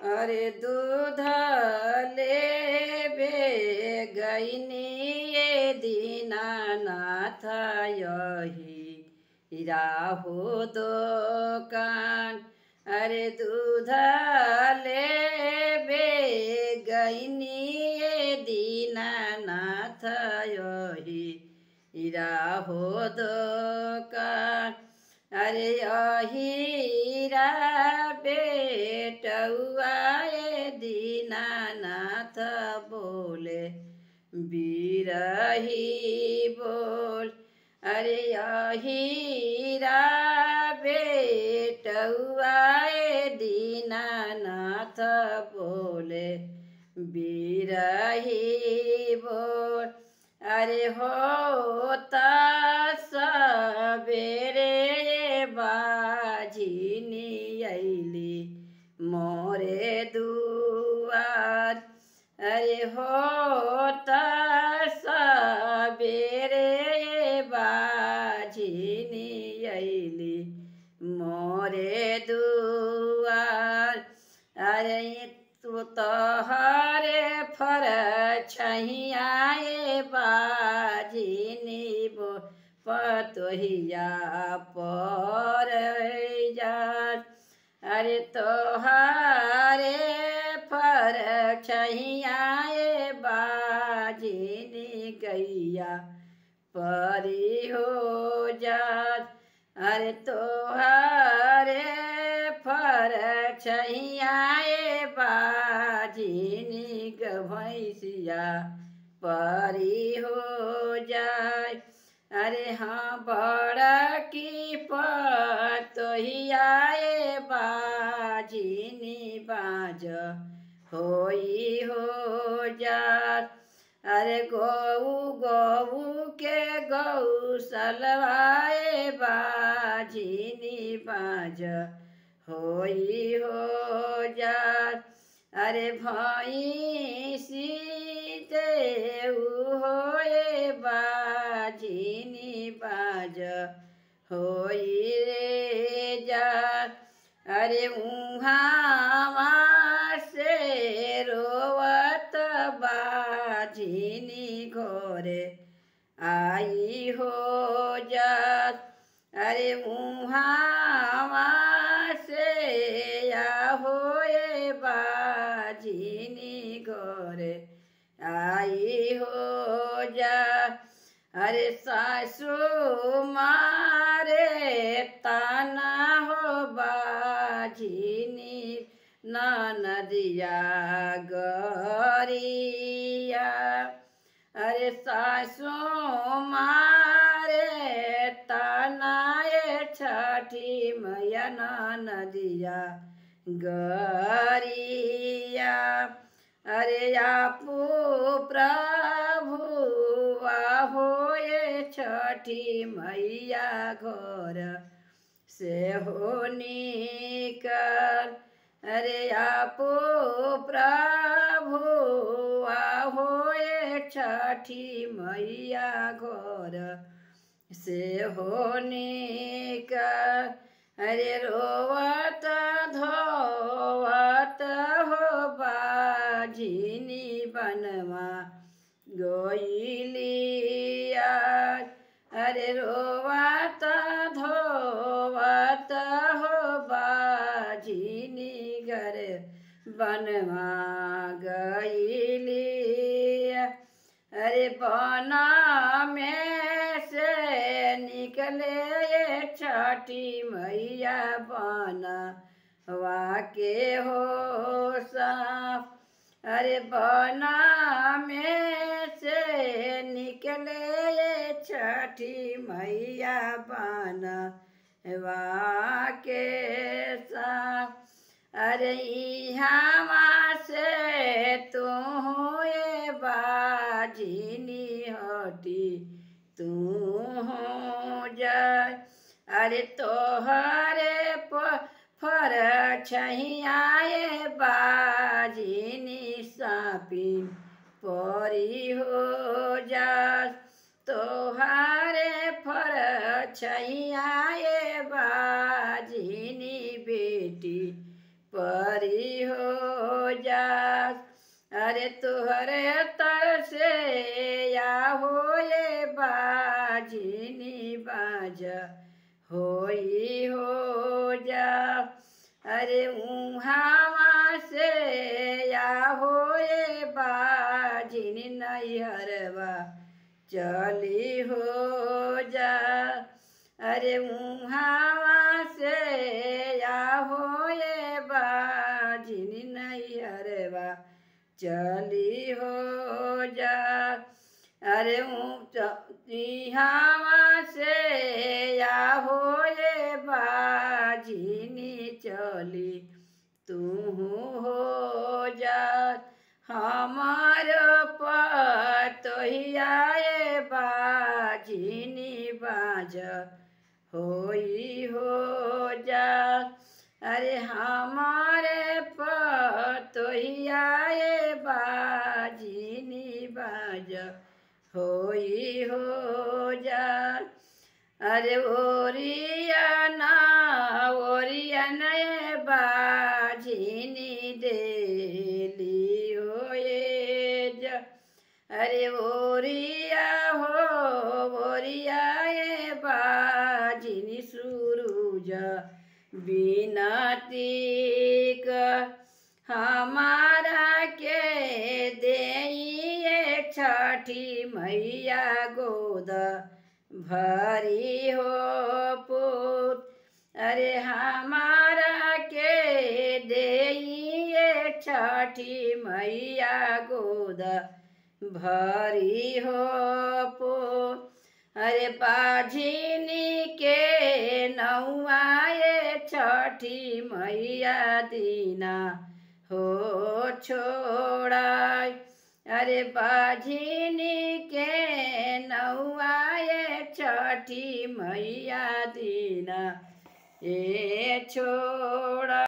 अरे दूध लेबे गईनी ये दीनानाथ यही राहु दुकान। अरे दूध लेबे गईनी ये दीनानाथ यही राहु दुकान। अरे हीरा बेटउआ ये दीनानाथ बोले बिरही बोल। अरे हीरा बेटउआ ये दीनानाथ बोले बिरही बोल। अरे होता सबेरे बाझिनी अइली मोरे दुआर। अरे होता सबेरे बाझिनी अइली मोरे दुआर। अरे तू तोहरे फर छहियाए बाझिनी बो पतोहिया पर जात। अरे तोहारे फर छहियाए बाझिनी गैया परी हो जात। अरे तोहारे फर छहियाए बाझिनी भैंसिया परी हो जाए। अरे हाँ बड़की पतोहियाए बाझिनी बाज होई हो जात। अरे गऊ के गौसलवाए बाझिनी बाज होई हो जात। अरे भैंसी देऊ होए बाझिनी बाज होई रे जात। अरे उहाँ से रोवत बाझिनी घोरे आई हो जात। अरे उहाँ से या होए बाझिनी घोरे आई हो जात। अरे सासू मारे ताना हो बाझिनी नदिया गरिया। अरे सासू मारे तानाए छठी मैया नदिया गरिया। अरे आपू प्रभु होए छठी मैया घर से हो निकल। अरे आपू प्रभु होए छठी मैया घर से हो निकल। अरे रोवत धोवत हो बाझिनी बनवा गोइलिया। अरे रोवत धोवत हो बाझिनी घर बनवा गइलिया। अरे बना में से निकले छठी मैया बना वाके हो साफ। अरे बना में से निकले छठी मैया बना वाके साफ। अरे यहाँ से तू ये बाझिनी हटी तू हो जाए। अरे तोहरे फर छहियाए बाझिनी सापिन परी हो जात। तोहारे फर छैयाए बाजिनी बेटी परी हो अरे तुहरे तरसे या हो ये बाजिनी बाज होई हो जा। अरे उहाँ से या हो ये बाजिनी नैहरवा चली हो जा। अरे उहाँ से या हो ये बाजिनी नैहरवा चली हो जा। अरे यहाँ से या हो ये बाजिनी चली तू हो जा। हमार पतोहिया ये बाजिनी बाज होई हो जा। अरे हमारे पतोहिया ये बाजिनी बाज होई हो जा। अरे ओरियाना ये बाजिनी देली हो ये जा। अरे ओरिया ये बाजिनी सूरुज बिनती हमारा के देइए छठी मैया गोद भरी हो पुत। अरे हमारा के देइए छठी मैया गोद भरी हो पुत। अरे बाझिनी के नौआ ये छठी मैया दीना हो छोड़ाई। अरे बाझिनी के नौआ ये छठी मैया दीना ए छोड़ा।